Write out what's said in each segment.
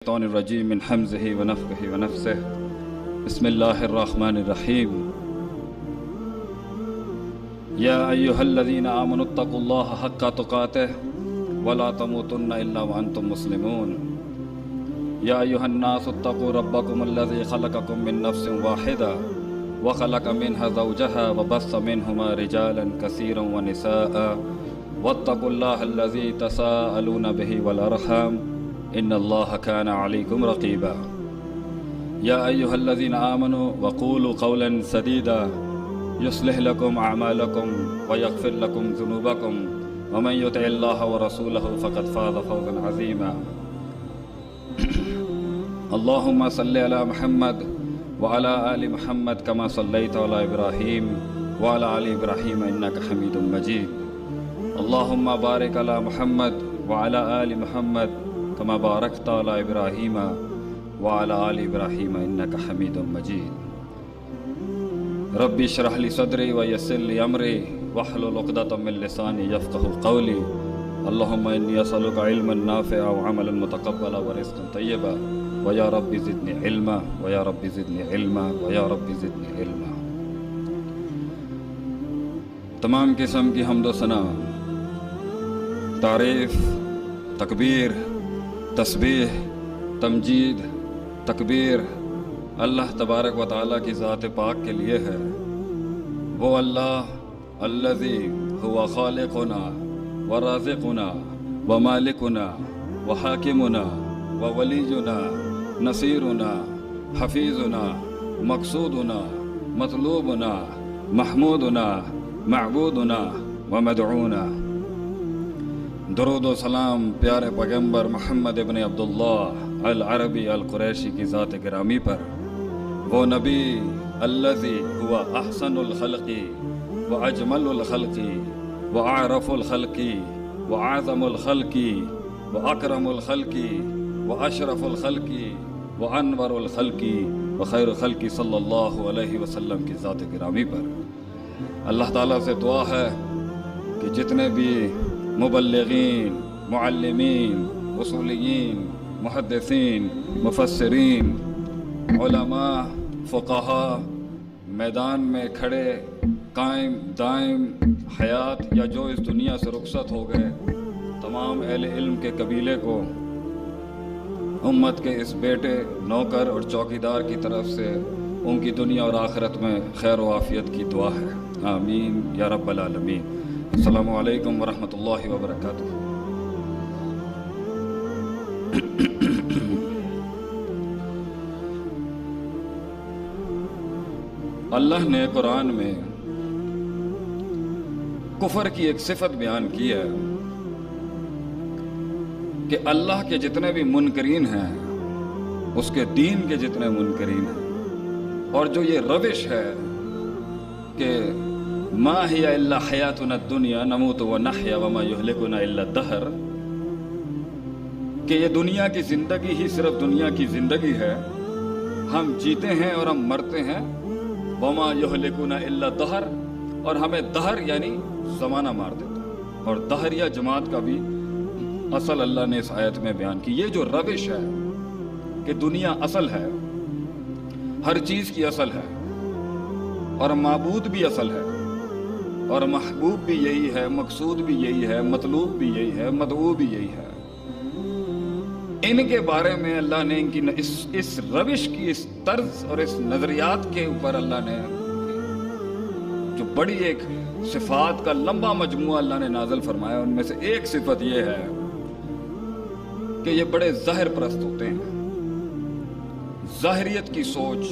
الشيطان الرجيم من حمزه ونفخه ونفسه. بسم الله الرحمن الرحيم. يا أيها الذين آمنوا اتقوا الله حق تقاته ولا تموتن إلا وأنتم مسلمون. يا أيها الناس اتقوا ربكم الذي خلقكم من نفس واحدة وخلق منها زوجها وبث منهما رجالا كثيرا ونساء واتقوا الله الذي تساءلون به والأرحام إن الله كان عليكم رقيبا. يا أيها الذين آمنوا وقولوا قولا سديدا يصلح لكم أعمالكم ويغفر لكم ذنوبكم ومن يطع الله ورسوله فقد فاز فوزا عظيما. اللهم صل على محمد وعلى آل محمد كما صليت على إبراهيم وعلى آل إبراهيم إنك حميد مجيد. اللهم بارك على محمد وعلى آل محمد كما باركت على إبراهيم وعلى آل إبراهيم إنك حميد مجيد. ربي اشرح لي صدري ويسر لي أمري واحلل عقدة من لساني يفقهوا قولي. اللهم إني أسألك علما نافعا وعملا متقبلا ورزقا طيبا ويا رب زدني علما ويا رب زدني علما ويا رب زدنی علما. تمام قسم کی حمد و ثنا، تعریف، تکبیر، تسبیح، تمجید، تکبیر اللہ تبارک و تعالیٰ کی ذات پاک کے لیے ہے. وہ اللہ الذی هو خالقنا ورازقنا ومالکنا وحاکمنا وولینا نصیرنا حفیظنا مقصودنا مطلوبنا محمودنا معبودنا ومدعونا. درود و سلام پیارے پیغمبر محمد ابن عبداللہ العربی القریشی کی ذات گرامی پر، وہ نبی الذی ہوا احسن الخلق واجمل الخلق واعرف الخلق واعظم الخلق واکرم الخلق واشرف الخلق وانور الخلق وخیر خلق صلی اللہ علیہ وسلم کی ذات گرامی پر اللہ تعالیٰ سے دعا ہے کہ جتنے بھی مبلغین، معلمین، اصولیین، محدثین، مفسرین، علماء، فقہاء میدان میں کھڑے قائم دائم حیات یا جو اس دنیا سے رخصت ہو گئے، تمام اہل علم کے قبیلے کو امت کے اس بیٹے، نوکر اور چوکیدار کی طرف سے ان کی دنیا اور آخرت میں خیر و عافیت کی دعا ہے. آمین یا رب العالمین. السلام علیکم ورحمۃ اللہ وبرکاتہ. اللہ نے قرآن میں کفر کی ایک صفت بیان کی ہے کہ اللہ کے جتنے بھی منکرین ہیں، اس کے دین کے جتنے منکرین ہیں، اور جو یہ روش ہے کہ ما ہی الا حیاتنا الدنیا نموت ونحیا وما یہلکنا الا الدہر، کہ یہ دنیا کی زندگی ہی صرف دنیا کی زندگی ہے، ہم جیتے ہیں اور ہم مرتے ہیں، وما یہلکنا الا الدہر، اور ہمیں دہر یعنی زمانہ مار دیتا ہے. اور دہریہ جماعت کا بھی اصل اللہ نے اس آیت میں بیان کی. یہ جو روش ہے کہ دنیا اصل ہے، ہر چیز کی اصل ہے، اور معبود بھی اصل ہے، اور محبوب بھی یہی ہے، مقصود بھی یہی ہے، مطلوب بھی یہی ہے، مدعو بھی یہی ہے، ان کے بارے میں اللہ نے ان کی اس روش کی، اس طرز اور اس نظریات کے اوپر اللہ نے جو بڑی ایک صفات کا لمبا مجموعہ اللہ نے نازل فرمایا. ان میں سے ایک صفت یہ ہے کہ یہ بڑے ظاہر پرست ہوتے ہیں. ظاہریت کی سوچ،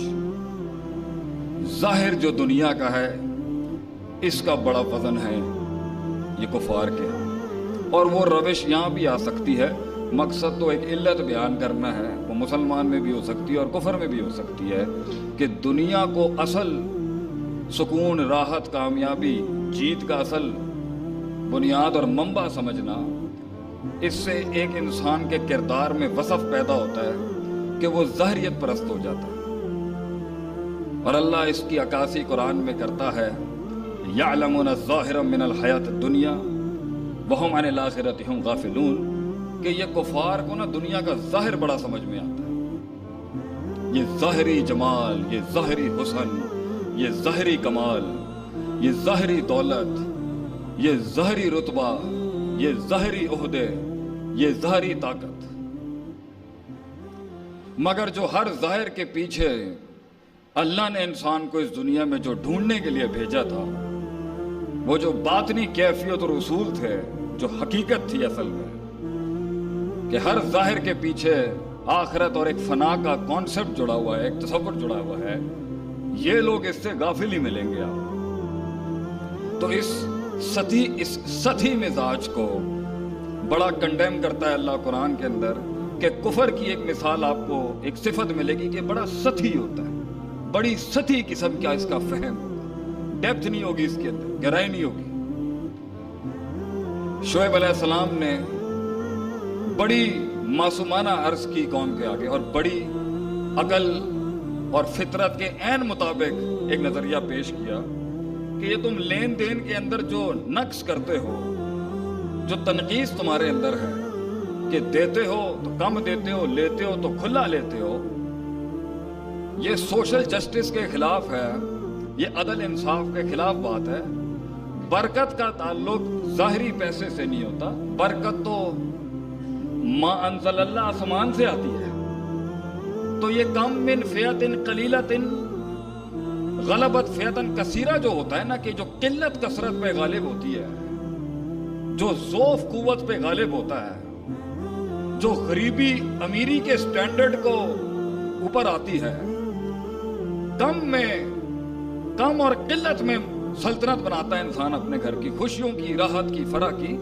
ظاہر جو دنیا کا ہے اس کا بڑا وزن ہے یہ کفار کے. اور وہ روش یہاں بھی آ سکتی ہے، مقصد تو ایک علت بیان کرنا ہے، وہ مسلمان میں بھی ہو سکتی ہے اور کفر میں بھی ہو سکتی ہے، کہ دنیا کو اصل سکون، راحت، کامیابی، جیت کا اصل بنیاد اور منبع سمجھنا، اس سے ایک انسان کے کردار میں وصف پیدا ہوتا ہے کہ وہ ظاہریت پرست ہو جاتا ہے. اور اللہ اس کی عکاسی قرآن میں کرتا ہے، یعلمون الظاہر من الحیات الدنیا وہم عن الآخرۃ ہم غافلون. کہ یہ کفار کو نا دنیا کا ظاہر بڑا سمجھ میں آتا ہے، یہ ظاہری جمال، یہ ظاہری حسن، یہ ظاہری کمال، یہ ظاہری دولت، یہ ظاہری رتبہ، یہ ظاہری عہدے، یہ ظاہری طاقت۔ مگر جو ہر ظاہر کے پیچھے اللہ نے انسان کو اس دنیا میں جو ڈھونڈنے کے لیے بھیجا تھا، وہ جو باطنی کیفیت اور اصول تھے، جو حقیقت تھی اصل میں، کہ ہر ظاہر کے پیچھے آخرت اور ایک فنا کا کانسیپٹ جڑا ہوا ہے، ایک تصور جڑا ہوا ہے، یہ لوگ اس سے غافل ہی ملیں گے آپ۔ تو اس سطحی مزاج کو بڑا کنڈیم کرتا ہے اللہ قرآن کے اندر، کہ کفر کی ایک مثال آپ کو ایک صفت ملے گی کہ بڑا سطحی ہوتا ہے، بڑی سطحی قسم کا اس کا فہم ہوگا، ڈیپتھ نہیں ہوگی اس کے اندر، گہرائی نہیں ہوگی۔ شعیب علیہ السلام نے بڑی معصومانہ عرض کی قوم کے آگے، اور بڑی عقل اور فطرت کے عین مطابق ایک نظریہ پیش کیا کہ یہ تم لین دین کے اندر جو نقص کرتے ہو، جو تنقیص تمہارے اندر ہے، کہ دیتے ہو تو کم دیتے ہو، لیتے ہو تو کھلا لیتے ہو، یہ سوشل جسٹس کے خلاف ہے، یہ عدل انصاف کے خلاف بات ہے۔ برکت کا تعلق ظاہری پیسے سے نہیں ہوتا، برکت تو ما انزل اللہ آسمان سے آتی ہے۔ تو یہ کم من فیۃ قلیلۃ غلبت فیۃ کثیرہ جو ہوتا ہے نا، کہ جو قلت کثرت پہ غالب ہوتی ہے، جو ضعف قوت پہ غالب ہوتا ہے، جو غریبی امیری کے سٹینڈرڈ کو اوپر آتی ہے، کم اور قلت میں سلطنت بناتا ہے انسان اپنے گھر کی، خوشیوں کی، راحت کی، فرح کی،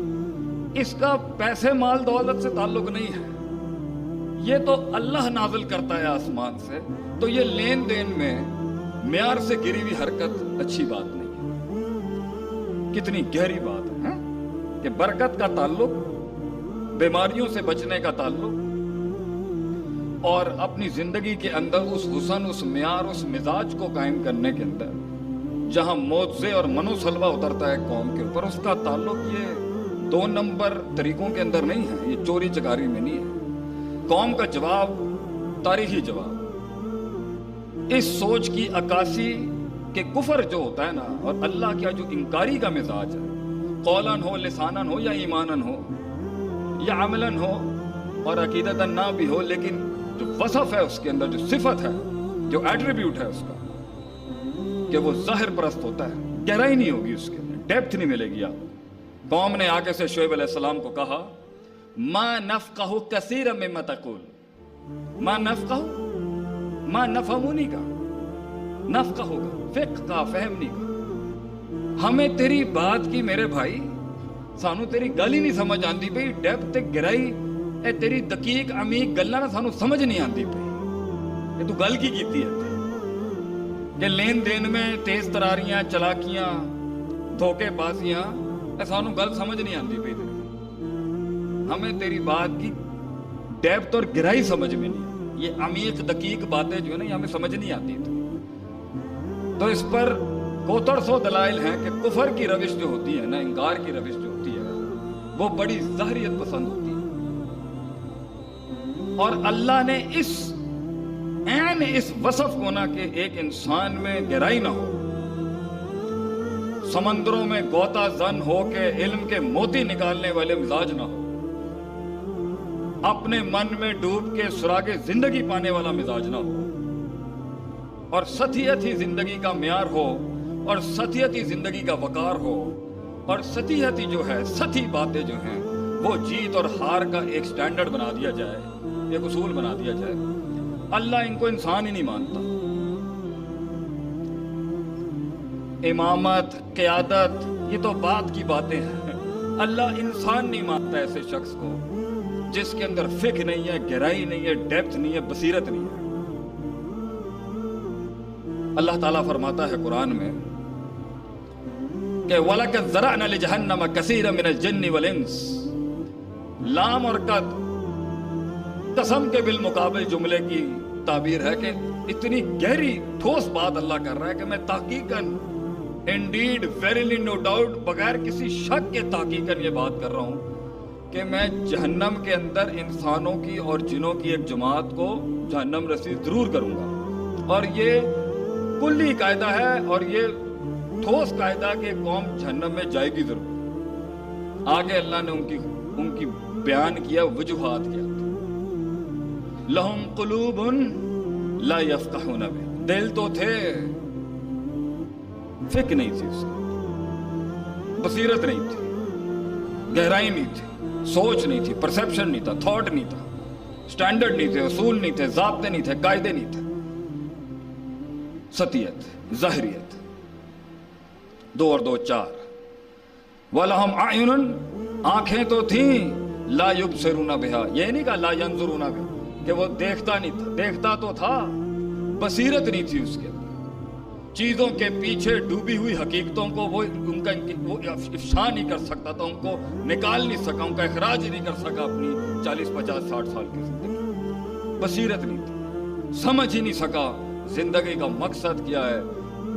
اس کا پیسے مال دولت سے تعلق نہیں ہے، یہ تو اللہ نازل کرتا ہے آسمان سے۔ تو یہ لین دین میں معیار سے گری ہوئی حرکت اچھی بات نہیں ہے۔ کتنی گہری بات ہے کہ برکت کا تعلق، بیماریوں سے بچنے کا تعلق، اور اپنی زندگی کے اندر اس حسن، اس معیار، اس مزاج کو قائم کرنے کے اندر جہاں معجزے اور منو سلوہ اترتا ہے قوم کے اوپر، اس کا تعلق یہ 2 نمبر طریقوں کے اندر نہیں ہے، یہ چوری چکاری میں نہیں ہے۔ قوم کا جواب تاریخی جواب، اس سوچ کی عکاسی کہ کفر جو ہوتا ہے نا، اور اللہ کا جو انکاری کا مزاج ہے، قولاً ہو، لساناً ہو، یا ایماناً ہو، یا عملاً ہو، اور عقیدتاً نہ بھی ہو، لیکن جو وصف ہے اس کے اندر، جو صفت ہے، جو ایٹریبیوٹ ہے اس کا، کہ وہ ظاہر پرست ہوتا ہے، گہرائی نہیں ہوگی اس کے اندر، ڈیپتھ نہیں ملے گی آپ۔ قوم نے آگے سے شعیب علیہ السلام کو کہا، ما نفقہ کثیرا مما تقول، ما نفقہ، ما نفہمونی کا، نفقہ ہوگا، فقہ کا، فہم نہیں کا، ہمیں تیری بات کی میرے بھائی، سانو تیری گل ہی نہیں سمجھ آندی پئی، ڈیپتھ گہرائی، اے تیری دقیق عمیق گلاں نہ سانو سمجھ نہیں آندی پئی، یہ تو گل کی کیتی ہے کہ لین دین میں تیز تراریاں، چلاکیاں، دھوکے بازیاں، اے سانو گل سمجھ نہیں آندی پئی، ہمیں تیری بات کی ڈیپتھ اور گہرائی سمجھ میں نہیں آتی، یہ عمیق دقیق باتیں جو ہے نا، یہ ہمیں سمجھ نہیں آتی تو اس پر کوتر سو دلائل ہیں کہ کفر کی روش جو ہوتی ہے نا، انکار کی روش جو ہوتی ہے، وہ بڑی ظاہریت پسند ہوتی ہے، اور اللہ نے اس وصف کو نہ کہ ایک انسان میں گہرائی نہ ہو، سمندروں میں غوطہ زن ہو کے علم کے موتی نکالنے والے مزاج نہ ہو، اپنے من میں ڈوب کے سراغ زندگی پانے والا مزاج نہ ہو، اور سطحیت ہی زندگی کا معیار ہو، اور سطحیت ہی زندگی کا وقار ہو، اور سطحیت ہی جو ہے، سطحی باتیں جو ہیں، وہ جیت اور ہار کا ایک سٹینڈرڈ بنا دیا جائے، ایک اصول بنا دیا جائے۔ اللہ ان کو انسان ہی نہیں مانتا۔ امامت، قیادت، یہ تو بات کی باتیں ہیں، اللہ انسان نہیں مانتا ایسے شخص کو جس کے اندر فقہ نہیں ہے، گہرائی نہیں ہے، ڈیپتھ نہیں ہے، بصیرت نہیں ہے۔ اللہ تعالیٰ فرماتا ہے قرآن میں کہ وَلَقَدْ ذَرَأْنَا لِجَهَنَّمَ كَثِيرًا مِنَ الْجِنِّ وَالْإِنسِ، لام اور قد قسم کے بالمقابل جملے کی تعبیر ہے کہ اتنی گہری ٹھوس بات اللہ کر رہا ہے کہ میں تحقیقاً، انڈیڈ، ویریلی، نو ڈاؤٹ، بغیر کسی شک کے تحقیقاً یہ بات کر رہا ہوں کہ میں جہنم کے اندر انسانوں کی اور جنوں کی ایک جماعت کو جہنم رسید ضرور کروں گا، اور یہ کلی قاعدہ ہے اور یہ ٹھوس قاعدہ کہ قوم جہنم میں جائے گی ضرور۔ آگے اللہ نے ان کی بیان کیا وجوہات کیا، لہم قلوب لا یفقہون بہا، دل تو تھے، فکر نہیں تھی، اس کی بصیرت نہیں تھی، گہرائی نہیں تھی، سوچ نہیں تھی، پرسیپشن نہیں تھا، تھاٹ نہیں تھا، سٹینڈرڈ نہیں تھے، اصول نہیں تھے، ضابطے نہیں تھے، قاعدے نہیں تھے، سطحیت، ظاہریت۔ 2 اور 2 4۔ وَلَهُمْ أَعْيُنٌ، آنکھیں تو تھیں، لا يُبْصِرُونَ بِهَا، یہ نہیں کہا لا ينظرون بِهَا کہ وہ دیکھتا نہیں تھا، دیکھتا تو تھا، بصیرت نہیں تھی اس کے اندر، چیزوں کے پیچھے ڈوبی ہوئی حقیقتوں کو وہ افشا نہیں کر سکتا تھا، ان کو نکال نہیں سکا، ان کا اخراج نہیں کر سکا اپنی 40 50 60 سال کی زندگی۔ بصیرت نہیں تھی، سمجھ ہی نہیں سکا زندگی کا مقصد کیا ہے،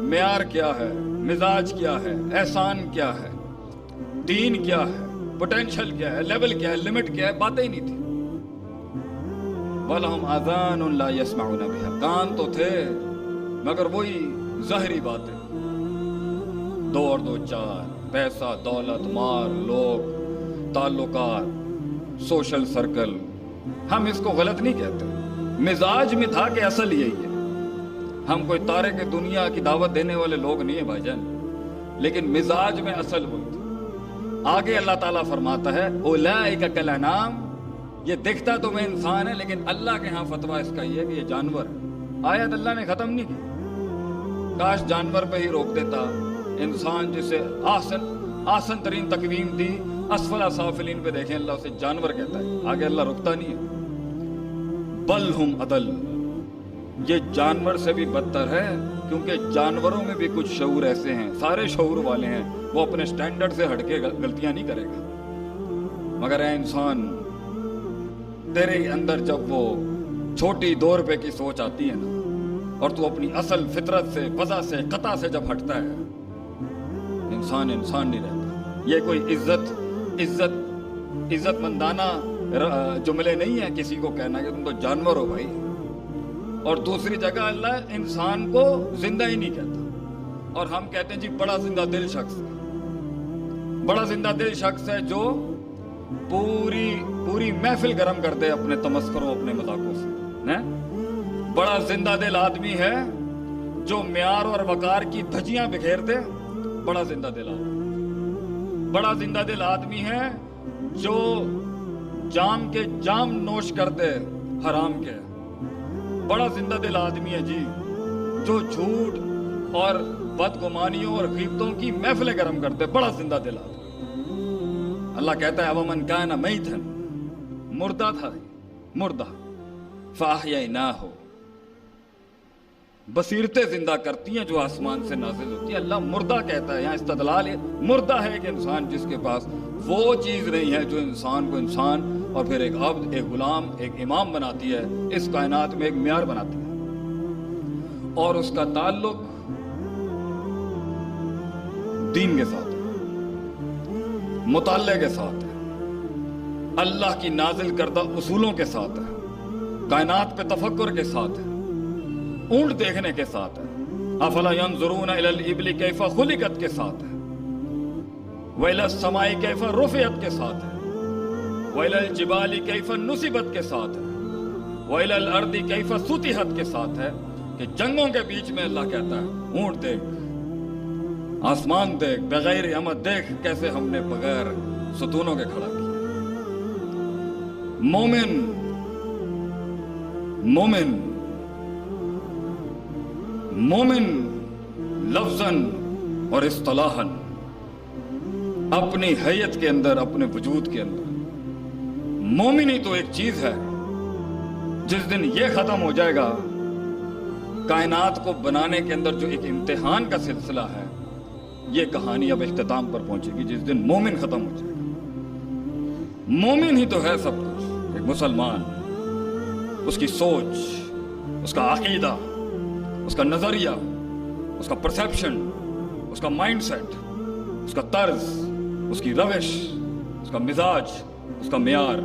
معیار کیا ہے، مزاج کیا ہے، احسان کیا ہے، دین کیا ہے، پوٹینشل کیا ہے، لیول کیا ہے، لمٹ کیا ہے، باتیں ہی نہیں تھی۔ وَلَهُمْ آذَانٌ لَا يَسْمَعُونَ بِهَا، کان تو تھے مگر وہی ظاہری باتیں۔ 2 اور 2 4، پیسہ، دولت، مال، لوگ، تعلقات، سوشل سرکل، ہم اس کو غلط نہیں کہتے، مزاج میں تھا کہ اصل یہی ہے۔ ہم کوئی تارے کے دنیا کی دعوت دینے والے لوگ نہیں ہیں بھائی جان، لیکن مزاج میں اصل وہی تھی۔ آگے اللہ تعالیٰ فرماتا ہے اولئک کالانعام، یہ دکھتا تو میں انسان ہے لیکن اللہ کے ہاں فتویٰ اس کا یہ ہے کہ یہ جانور ہے۔ آیت اللہ نے ختم نہیں کی، کاش جانور پہ ہی روک دیتا، انسان جسے آسن ترین تقویم دی، اسفل سافلین پہ دیکھیں اللہ اسے جانور کہتا ہے، آگے اللہ رکتا نہیں ہے۔ بل ہم اضل، یہ جانور سے بھی بدتر ہے، کیونکہ جانوروں میں بھی کچھ شعور ایسے ہیں، سارے شعور والے ہیں، وہ اپنے سٹینڈرڈ سے ہٹ کے غلطیاں نہیں کرے گا، مگر اے انسان تیرے اندر جب وہ چھوٹی 2 روپے کی سوچ آتی ہے نا، اور تو اپنی اصل فطرت سے، وضع سے، قطع سے جب ہٹتا ہے، انسان نہیں رہتا۔ یہ کوئی عزت مندانہ جملے نہیں ہیں کسی کو کہنا کہ تم تو جانور ہو بھائی۔ اور دوسری جگہ اللہ انسان کو زندہ ہی نہیں کہتا، اور ہم کہتے ہیں جی بڑا زندہ دل شخص ہے، بڑا زندہ دل شخص ہے جو پوری محفل گرم کر دے اپنے تمسخروں، اپنے مذاقوں سے۔ بڑا زندہ دل آدمی ہے جو معیار اور وقار کی دھجیاں بکھیر دے، بڑا زندہ دل آدمی۔ بڑا زندہ دل آدمی ہے جو جام کے جام نوش کر دے حرام کے، بڑا زندہ دل آدمی ہے جی جو جھوٹ اور بدگمانیوں اور غیبتوں کی محفلیں گرم کرتے، بڑا زندہ دل آدمی۔ اللہ کہتا ہے وَمَنْ كَانَ مَيْتًا، مردہ تھا، مردہ، فَأَحْيَيْنَاهُ، بصیرتیں زندہ کرتی ہیں جو آسمان سے نازل ہوتی ہیں۔ اللہ مردہ کہتا ہے، یہاں استدلال ہے، مردہ ہے ایک انسان جس کے پاس وہ چیز نہیں ہے جو انسان کو انسان اور پھر ایک عبد، ایک غلام، ایک امام بناتی ہے، اس کائنات میں ایک معیار بناتی ہے، اور اس کا تعلق دین کے ساتھ ہے، مطالعے کے ساتھ ہے، اللہ کی نازل کردہ اصولوں کے ساتھ ہے، کائنات پہ تفکر کے ساتھ ہے، اونٹ دیکھنے کے ساتھ ہے، افلا ينظرون الى الابل کیف خلقت کے ساتھ ہے، وَإِلَى السَّمَاءِ كَيْفَ رُفِعَتْ کے ساتھ ہے، وَإِلَى الْجِبَالِ كَيْفَ نُصِبَتْ کے ساتھ ہے، وَإِلَى الْأَرْضِ كَيْفَ سُطِحَتْ کے ساتھ ہے، کہ جنگوں کے بیچ میں اللہ کہتا ہے اونٹ دیکھ، آسمان دیکھ، بغیر عمد دیکھ کیسے ہم نے بغیر ستونوں کے کھڑا کیا۔ مومن لفظاً اور اصطلاحاً اپنی حیت کے اندر، اپنے وجود کے اندر مومن ہی تو ایک چیز ہے، جس دن یہ ختم ہو جائے گا، کائنات کو بنانے کے اندر جو ایک امتحان کا سلسلہ ہے، یہ کہانی اب اختتام پر پہنچے گی جس دن مومن ختم ہو جائے گا۔ مومن ہی تو ہے سب کچھ، ایک مسلمان، اس کی سوچ، اس کا عقیدہ، اس کا نظریہ، اس کا پرسیپشن، اس کا مائنڈ سیٹ، اس کا طرز، اس کی روش، اس کا مزاج، اس کا معیار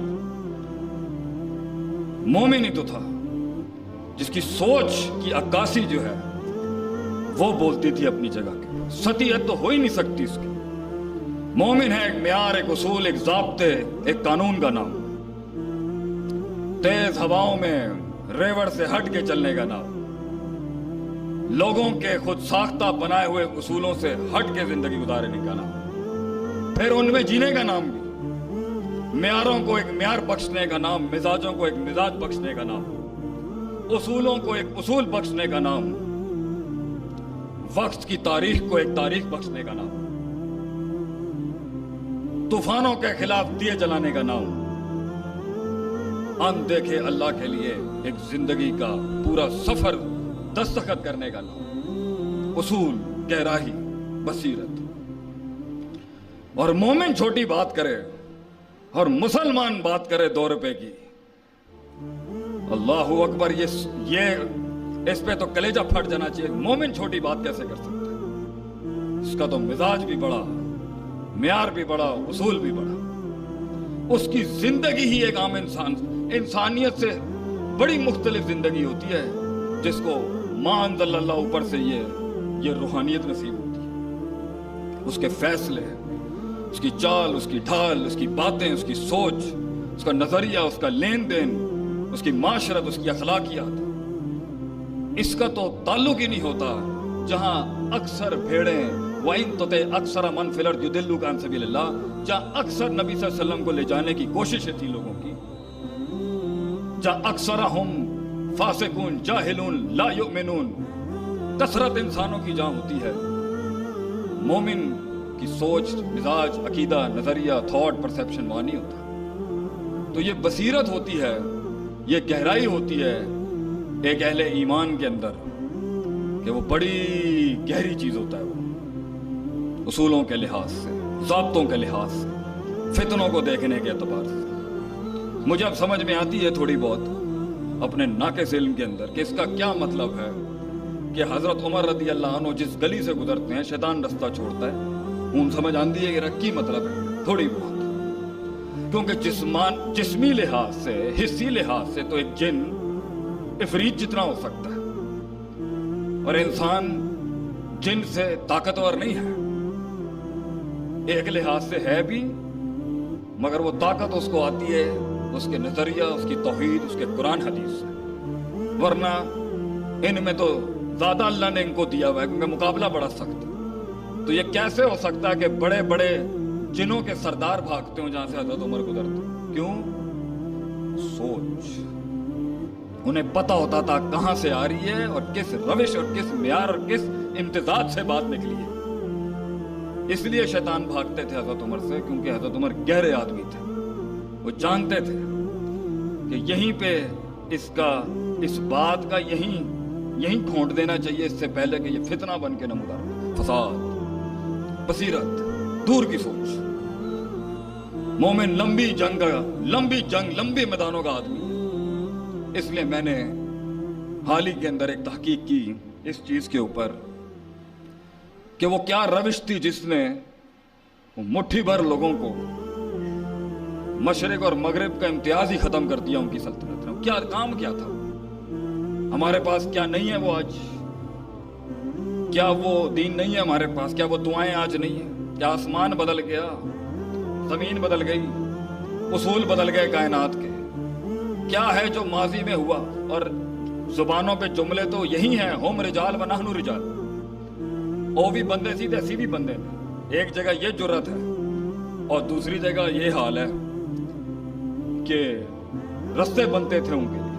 مومن ہی تو تھا، جس کی سوچ کی عکاسی جو ہے وہ بولتی تھی اپنی جگہ کے، سطحیت تو ہو ہی نہیں سکتی اس کی۔ مومن ہے ایک معیار، ایک اصول، ایک ضابطے، ایک قانون کا نام، تیز ہواؤں میں ریوڑ سے ہٹ کے چلنے کا نام، لوگوں کے خود ساختہ بنائے ہوئے اصولوں سے ہٹ کے زندگی گزارنے کا نام، پھر ان میں جینے کا نام بھی، معیاروں کو ایک معیار بخشنے کا نام، مزاجوں کو ایک مزاج بخشنے کا نام، اصولوں کو ایک اصول بخشنے کا نام، وقت کی تاریخ کو ایک تاریخ بخشنے کا نام، طوفانوں کے خلاف دیے جلانے کا نام، ان دیکھے اللہ کے لیے ایک زندگی کا پورا سفر دستخط کرنے کا نام، اصول، گہرائی، بصیرت۔ اور مومن چھوٹی بات کرے اور مسلمان بات کرے 2 روپے کی، اللہ اکبر، یہ اس پہ تو کلیجہ پھٹ جانا چاہیے۔ مومن چھوٹی بات کیسے کر سکتا ہے؟ اس کا تو مزاج بھی بڑا، معیار بھی بڑا، اصول بھی بڑا، اس کی زندگی ہی ایک عام انسانیت سے بڑی مختلف زندگی ہوتی ہے، جس کو ما انزل اللہ اوپر سے یہ روحانیت نصیب ہوتی ہے۔ اس کے فیصلے، اس کی چال، اس کی ڈھال، اس کی باتیں، اس کی سوچ، اس کا نظریہ، اس کا لین دین، اس کی معاشرت، اس کی اخلاقیات، اس کا تو تعلق ہی نہیں ہوتا جہاں اکثر بھیڑیں وَإِن تُطِعْ أَكْثَرَ مَنْ فِي الْأَرْضِ يُضِلُّوكَ عَنْ سَبِيلِ اللَّهِ، جہاں اکثر نبی صلی اللہ علیہ وسلم کو لے جانے کی کوششیں تھی لوگوں کی، جہاں اکثرہم فاسقون جاہلون لا یؤمنون، کثرت انسانوں کی جہاں ہوتی ہے، مومن کی سوچ، مزاج، عقیدہ، نظریہ، تھاٹ، پرسیپشن وہاں نہیں ہوتا۔ تو یہ بصیرت ہوتی ہے، یہ گہرائی ہوتی ہے ایک اہل ایمان کے اندر، کہ وہ بڑی گہری چیز ہوتا ہے، وہ اصولوں کے لحاظ سے، ضابطوں کے لحاظ سے، فتنوں کو دیکھنے کے اعتبار سے۔ مجھے اب سمجھ میں آتی ہے تھوڑی بہت اپنے ناقص علم کے اندر کہ اس کا کیا مطلب ہے کہ حضرت عمر رضی اللہ عنہ جس گلی سے گزرتے ہیں شیطان رستہ چھوڑتا ہے، ان سمجھ آندی ہے کہ کی مطلب ہے تھوڑی بہت، کیونکہ جسمی لحاظ سے، حصی لحاظ سے تو ایک جن افریت جتنا ہو سکتا ہے، اور انسان جن سے طاقتور نہیں ہے، ایک لحاظ سے ہے بھی، مگر وہ طاقت اس کو آتی ہے اس کے نظریہ، اس کی توحید، اس کے قرآن حدیث سے، ورنہ ان میں تو زیادہ اللہ نے ان کو دیا ہوا ہے، کیونکہ مقابلہ بڑا سخت ہے۔ تو یہ کیسے ہو سکتا ہے کہ بڑے بڑے جنوں کے سردار بھاگتے ہوں جہاں سے حضرت عمر گزرتے؟ کیوں؟ سوچ، انہیں پتہ ہوتا تھا کہاں سے آ رہی ہے اور کس روش اور کس معیار اور کس امتزاج سے بات نکلی ہے۔ اس لیے شیطان بھاگتے تھے حضرت عمر سے، کیونکہ حضرت عمر گہرے آدمی تھے، وہ جانتے تھے کہ یہیں پہ اس بات کا یہیں کھونٹ دینا چاہیے، اس سے پہلے کہ یہ فتنہ بن کے نمودار ہو۔ فساد، بصیرت، دور کی سوچ، مومن لمبی جنگ، لمبی میدانوں کا آدمی ہے۔ اس لیے میں نے حال ہی کے اندر ایک تحقیق کی اس چیز کے اوپر کہ وہ کیا روش تھی جس نے مٹھی بھر لوگوں کو مشرق اور مغرب کا امتیاز ہی ختم کر دیا ان کی سلطنت نے۔ کیا کام کیا تھا؟ ہمارے پاس کیا نہیں ہے وہ آج؟ کیا وہ دین نہیں ہے ہمارے پاس؟ کیا وہ دعائیں آج نہیں ہیں؟ کیا آسمان بدل گیا، زمین بدل گئی، اصول بدل گئے کائنات کے؟ کیا ہے جو ماضی میں ہوا؟ اور زبانوں پہ جملے تو یہی ہیں، ہم رجال و نحن رجال، او بھی بندے سیدھے اسی بھی بندے نے۔ ایک جگہ یہ جرت ہے اور دوسری جگہ یہ حال ہے کہ رستے بنتے تھے ان کے لیے،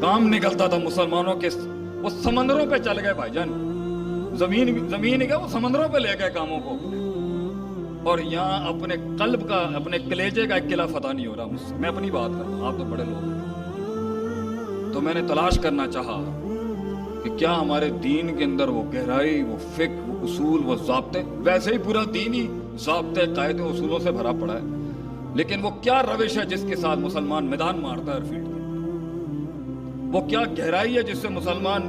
کام نکلتا تھا مسلمانوں کے، وہ سمندروں پہ چل گئے بھائی جان، زمین گئے، وہ سمندروں پہ لے گئے کاموں کو اپنے، اور یہاں اپنے قلب کا، اپنے کلیجے کا ایک قلعہ فتح نہیں ہو رہا مجھ سے۔ میں اپنی بات کر رہا ہوں، آپ تو بڑے لوگ ہیں، تو میں نے تلاش کرنا چاہا کہ کیا ہمارے دین کے اندر وہ گہرائی، وہ فقہ، وہ اصول، وہ ضابطے، ویسے ہی پورا دین ہی ضابطے، قاعدے، اصولوں سے بھرا پڑا ہے، لیکن وہ کیا روش ہے جس کے ساتھ مسلمان میدان مارتا ہے ہر فیلڈ کے؟ وہ کیا گہرائی ہے جس سے مسلمان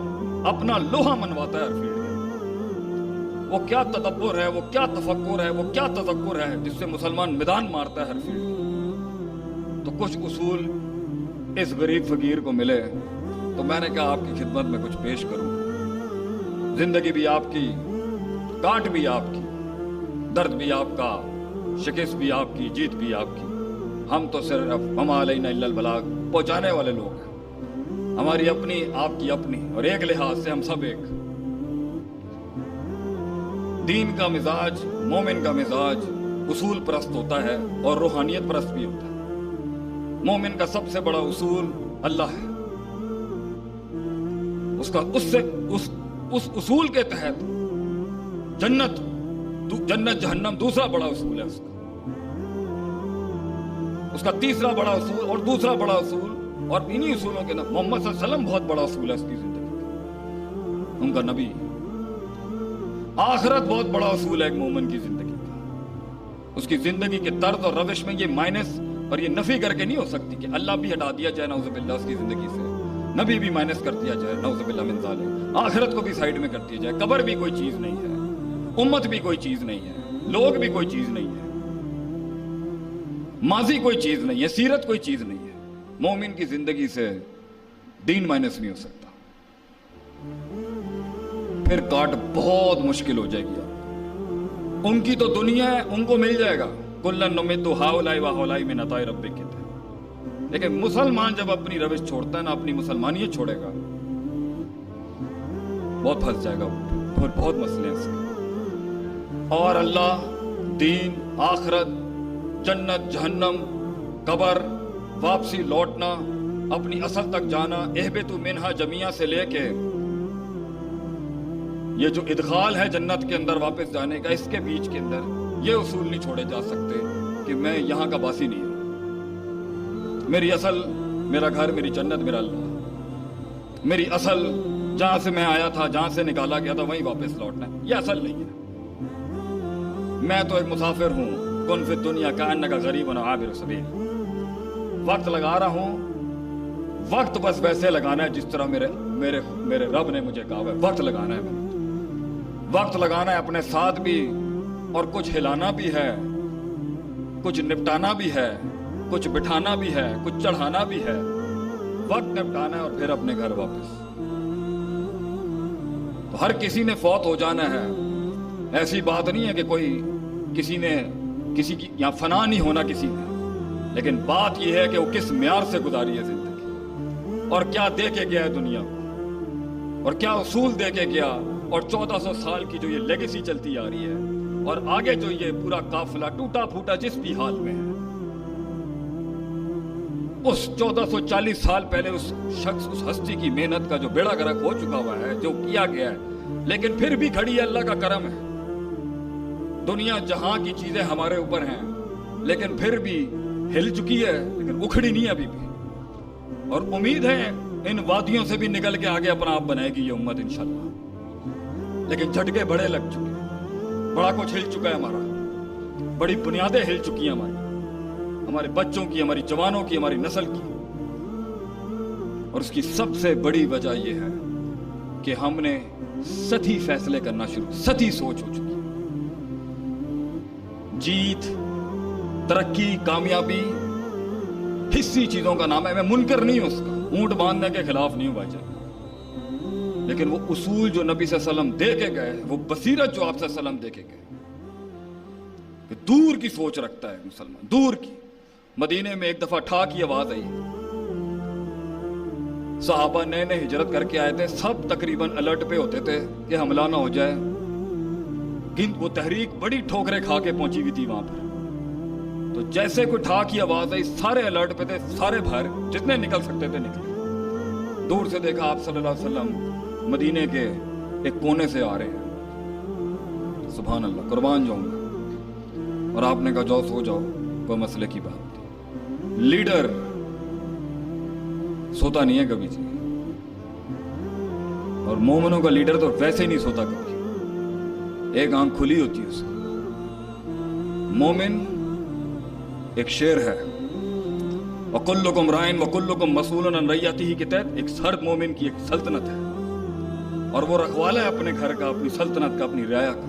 اپنا لوہا منواتا ہے ہر فیلڈ کے؟ وہ کیا تدبر ہے، وہ کیا تفکر ہے، وہ کیا تذکر ہے جس سے مسلمان میدان مارتا ہے ہر فیلڈ میں۔ تو کچھ اصول اس غریب فقیر کو ملے تو میں نے کہا آپ کی خدمت میں کچھ پیش کروں۔ زندگی بھی آپ کی، کاٹ بھی آپ کی، درد بھی آپ کا، شکست بھی آپ کی، جیت بھی آپ کی۔ ہم تو صرف وما علینا الا البلاغ پہنچانے والے لوگ ہیں۔ ہماری اپنی، آپ کی اپنی، اور ایک لحاظ سے ہم سب ایک۔ دین کا مزاج، مومن کا مزاج اصول پرست ہوتا ہے اور روحانیت پرست بھی ہوتا ہے۔ مومن کا سب سے بڑا اصول اللہ ہے۔ اس اصول کے تحت جنت جہنم دوسرا بڑا اصول ہے اس کا تیسرا بڑا اصول اور دوسرا بڑا اصول، اور انہی اصولوں کے محمد صلی اللہ علیہ وسلم بہت بڑا اصول ہے اس کی زندگی کا، ان کا نبی۔ آخرت بہت بڑا اصول ہے ایک مومن کی زندگی کا۔ اس کی زندگی کے طرز اور روش میں یہ مائنس اور یہ نفی کر کے نہیں ہو سکتی کہ اللہ بھی ہٹا دیا جائے نعوذ باللہ اس کی زندگی سے، نبی بھی مائنس کر دیا جائے نعوذ باللہ من ذالک، آخرت کو بھی سائیڈ میں کر دیا جائے، قبر بھی کوئی چیز نہیں ہے، امت بھی کوئی چیز نہیں ہے، لوگ بھی کوئی چیز نہیں ہے، ماضی کوئی چیز نہیں ہے، سیرت کوئی چیز نہیں ہے۔ مومن کی زندگی سے دین مائنس نہیں ہو سکتا، پھر کاٹ بہت مشکل ہو جائے گی۔ ان کی تو دنیا ہے، ان کو مل جائے گا، کلن نمد ہؤلاء وہؤلاء من عطاء ربک کہتے ہیں۔ لیکن مسلمان جب اپنی روش چھوڑتا ہے نا، اپنی مسلمانیت چھوڑے گا، بہت پھنس جائے گا، بہت مسئلے ہیں اس کے۔ اور اللہ، دین، آخرت، جنت، جہنم، قبر، واپسی لوٹنا، اپنی اصل تک جانا، اہبتوا منہا جمیعا سے لے کے یہ جو ادخال ہے جنت کے اندر واپس جانے کا، اس کے بیچ کے اندر یہ اصول نہیں چھوڑے جا سکتے کہ میں یہاں کا باسی نہیں ہوں، میری اصل، میرا گھر، میری جنت، میرا اللہ، میری اصل جہاں سے میں آیا تھا، جہاں سے نکالا گیا تھا وہیں واپس لوٹنا ہے، یہ اصل نہیں ہے۔ میں تو ایک مسافر ہوں، کن فی الدنیا کأنک غریب عابر سبیل، وقت لگا رہا ہوں، وقت بس ویسے لگانا ہے جس طرح میرے رب نے مجھے کہا ہے، وقت لگانا ہے، وقت لگانا ہے اپنے ساتھ بھی، اور کچھ ہلانا بھی ہے، کچھ نپٹانا بھی ہے، کچھ بٹھانا بھی ہے، کچھ چڑھانا بھی ہے، وقت نپٹانا ہے اور پھر اپنے گھر واپس۔ تو ہر کسی نے فوت ہو جانا ہے، ایسی بات نہیں ہے کہ کسی کی یہاں فنا نہیں ہونا کسی نے، لیکن بات یہ ہے کہ وہ کس معیار سے گزاری ہے زندگی، اور کیا دے کے گیا ہے دنیا کو، اور کیا اصول دے کے گیا، اور 1400 سال کی جو یہ لیگیسی چلتی آ رہی ہے، اور آگے جو یہ پورا قافلہ ٹوٹا پھوٹا جس بھی حال میں ہے، اس 1440 سال پہلے اس شخص، اس ہستی کی محنت کا جو بیڑا گرک ہو چکا ہوا ہے، جو کیا گیا ہے، لیکن پھر بھی کھڑی ہے، اللہ کا کرم ہے۔ دنیا جہاں کی چیزیں ہمارے اوپر ہیں، لیکن پھر بھی ہل چکی ہے، لیکن اکھڑی نہیں ابھی بھی، اور امید ہے ان وادیوں سے بھی نکل کے آگے اپنا آپ بنائے گی یہ امت انشاءاللہ۔ لیکن جھٹکے بڑے لگ چکے ہیں، بڑا کچھ ہل چکا ہے ہمارا، بڑی بنیادیں ہل چکی ہیں ہمارے بچوں کی، ہماری جوانوں کی، ہماری نسل کی، اور اس کی سب سے بڑی وجہ یہ ہے کہ ہم نے سطحی فیصلے کرنا شروع، سطحی سوچ ہو چکی۔ جیت، ترقی، کامیابی حصی چیزوں کا نام ہے، میں منکر نہیں ہوں اس کا، اونٹ باندھنے کے خلاف نہیں ہوں بھائی جان، لیکن وہ اصول جو نبی صلی اللہ علیہ وسلم دے کے گئے، وہ بصیرت جو آپ صلی اللہ علیہ وسلم دے کے گئے، کہ دور کی سوچ رکھتا ہے مسلمان، دور کی۔ مدینے میں ایک دفعہ ٹھا کی آواز آئی، صحابہ نئے نئے ہجرت کر کے آئے تھے، سب تقریباً الرٹ پہ ہوتے تھے کہ حملہ نہ ہو جائے، وہ تحریک بڑی ٹھوکریں کھا کے پہنچی ہوئی تھی وہاں پر۔ تو جیسے کوئی ٹھا کی آواز آئی، سارے الرٹ پہ تھے، سارے باہر، جتنے نکل سکتے تھے نکلے۔ دور سے دیکھا آپ صلی اللہ علیہ وسلم مدینے کے ایک کونے سے آ رہے ہیں، سبحان اللہ، قربان جاؤں گا، اور آپ نے کہا جاؤ سو جاؤ، کوئی مسئلے کی بات نہیں۔ لیڈر سوتا نہیں ہے کبھی جی، اور مومنوں کا لیڈر تو ویسے ہی نہیں سوتا کبھی، ایک آنکھ کھلی ہوتی ہے اس کی۔ مومن ایک شیر ہے، وَكُلُّكُمْ رَاعٍ وَكُلُّكُمْ مَسْئُولٌ عَنْ رَعِّيَّتِهِ کے تحت ایک ہر مومن کی ایک سلطنت ہے، اور وہ رکھوالا ہے اپنے گھر کا، اپنی سلطنت کا، اپنی رعایا کا۔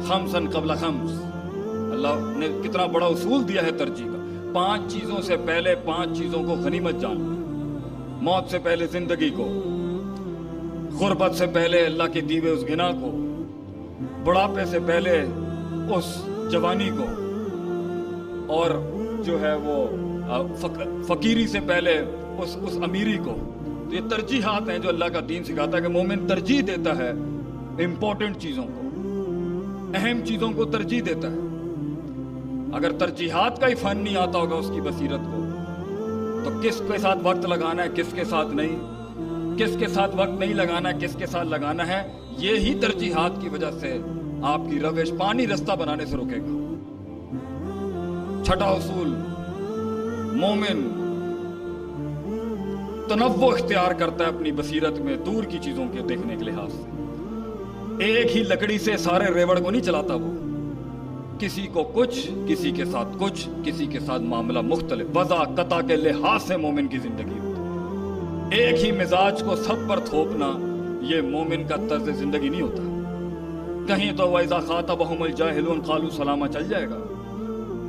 خمسن قبل خمس، اللہ نے کتنا بڑا اصول دیا ہے ترجیح کا. 5 چیزوں سے پہلے 5 چیزوں کو غنیمت جان لیں. موت سے پہلے زندگی کو، غربت سے پہلے اللہ کے دیے اس گناہ کو، بڑھاپے سے پہلے اس جوانی کو، اور جو ہے وہ فقیری سے پہلے اس امیری کو. تو یہ ترجیحات ہیں جو اللہ کا دین سکھاتا ہے کہ مومن ترجیح دیتا ہے امپورٹنٹ چیزوں کو، اہم چیزوں کو ترجیح دیتا ہے. اگر ترجیحات کا ہی فن نہیں آتا ہوگا اس کی بصیرت کو، تو کس کے ساتھ وقت لگانا ہے، کس کے ساتھ نہیں، کس کے ساتھ وقت نہیں لگانا ہے، کس کے ساتھ لگانا ہے، یہی ترجیحات کی وجہ سے آپ کی روش پانی رستہ بنانے سے روکے گا. چھٹا اصول، مومن تنوع اختیار کرتا ہے اپنی بصیرت میں دور کی چیزوں کے دیکھنے کے لحاظ سے. ایک ہی لکڑی سے سارے ریوڑ کو نہیں چلاتا وہ، کسی کو کچھ، کسی کے ساتھ کچھ، کسی کے ساتھ معاملہ مختلف. وضع قطع کے لحاظ سے مومن کی زندگی ہوتی ہے. ایک ہی مزاج کو سب پر تھوپنا یہ مومن کا طرز زندگی نہیں ہوتا. کہیں تو وَإِذَا خَاطَبَهُمُ الْجَاهِلُونَ قَالُوا سَلَامًا چل جائے گا،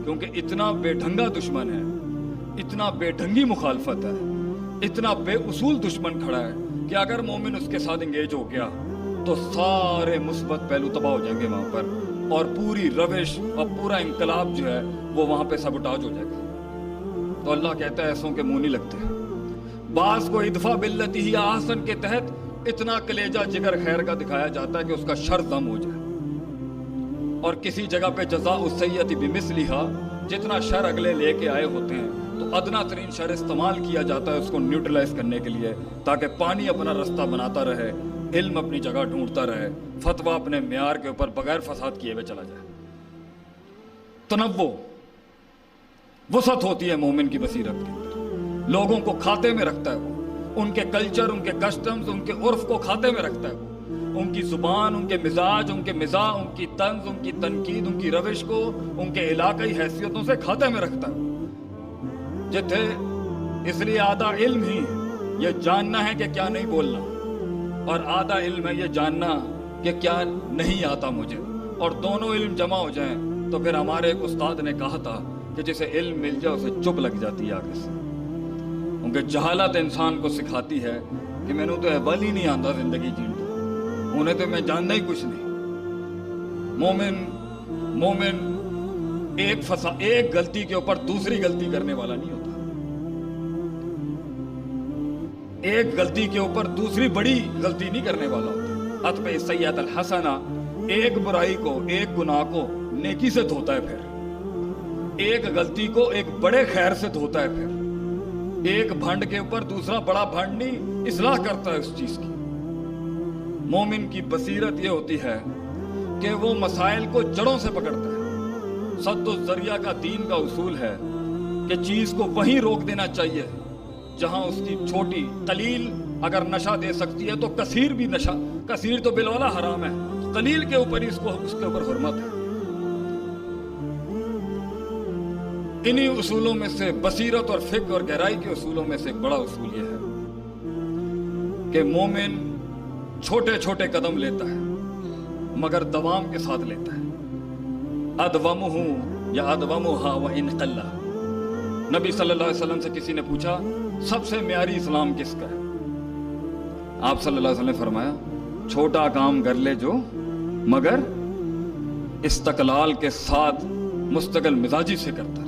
کیونکہ اتنا بے ڈھنگا دشمن ہے، اتنا بے ڈھنگی مخالفت ہے، اتنا بے اصول دشمن کھڑا ہے کہ اگر مومن اس کے ساتھ انگیج ہو گیا تو سارے مثبت پہلو تباہ ہو جائیں گے وہاں پر، اور پوری روش اور پورا انقلاب جو ہے وہ وہاں پہ سبوٹاج ہو جائے گا. تو اللہ کہتا ہے ایسوں کے منہ نہیں لگتے. بعض کو ادفع باللتی ہی احسن کے تحت اتنا کلیجہ جگر خیر کا دکھایا جاتا ہے کہ اس کا شر دم ہو جائے، اور کسی جگہ پہ جزاء السیئۃ بمثلھا، جتنا شر اگلے لے کے آئے ہوتے ہیں تو ادنا ترین شر استعمال کیا جاتا ہے اس کو نیوٹرلائز کرنے کے لیے، تاکہ پانی اپنا رستہ بناتا رہے، علم اپنی جگہ ڈھونڈتا رہے، فتویٰ اپنے معیار کے اوپر بغیر فساد کیے ہوئے چلا جائے. تنوع، وسعت ہوتی ہے مومن کی بصیرت کے اندر. لوگوں کو کھاتے میں رکھتا ہے وہ، ان کے کلچر، ان کے کسٹمز، ان کے عرف کو کھاتے میں رکھتا ہے وہ، ان کی زبان، ان کے مزاج، ان کے مزاح، ان کی طنز، ان کی تنقید، ان کی روش کو ان کے علاقائی حیثیتوں سے کھاتے میں رکھتا ہے. جتھے اس لیے آدھا علم ہی یہ جاننا ہے کہ کیا نہیں بولنا، اور آدھا علم ہے یہ جاننا کہ کیا نہیں آتا مجھے، اور دونوں علم جمع ہو جائیں تو پھر ہمارے ایک استاد نے کہا تھا کہ جسے علم مل جائے اسے چپ لگ جاتی ہے آگے سے، کیونکہ جہالت انسان کو سکھاتی ہے کہ میں نے تو احوال ہی نہیں آتا زندگی جینے، انہیں تو میں جاننا ہی کچھ نہیں. مومن ایک غلطی کے اوپر دوسری غلطی کرنے والا نہیں ہوتا، ایک غلطی کے اوپر دوسری بڑی غلطی نہیں کرنے والا ہوتا. اتبع السیئۃ الحسنہ، ایک برائی کو، ایک گناہ کو نیکی سے دھوتا ہے، پھر ایک غلطی کو ایک بڑے خیر سے دھوتا ہے، پھر ایک بھنڈ کے اوپر دوسرا بڑا بھنڈ نہیں، اصلاح کرتا ہے اس چیز کی. مومن کی بصیرت یہ ہوتی ہے کہ وہ مسائل کو جڑوں سے پکڑتا ہے. سد الذریعہ کا دین کا اصول ہے کہ چیز کو وہیں روک دینا چاہیے جہاں اس کی چھوٹی قلیل اگر نشہ دے سکتی ہے تو کثیر بھی نشہ، کثیر تو بالولا حرام ہے، قلیل کے اوپر ہی اس کے اوپر حرمت ہے. انہی اصولوں میں سے بصیرت اور فقہ اور گہرائی کے اصولوں میں سے ایک بڑا اصول یہ ہے کہ مومن چھوٹے چھوٹے قدم لیتا ہے مگر دوام کے ساتھ لیتا ہے. ادومہ یا ادومہا وان قل. نبی صلی اللہ علیہ وسلم سے کسی نے پوچھا سب سے معیاری اسلام کس کا ہے؟ آپ صلی اللہ علیہ وسلم نے فرمایا چھوٹا کام کر لے جو مگر استقلال کے ساتھ مستقل مزاجی سے کرتا رہے.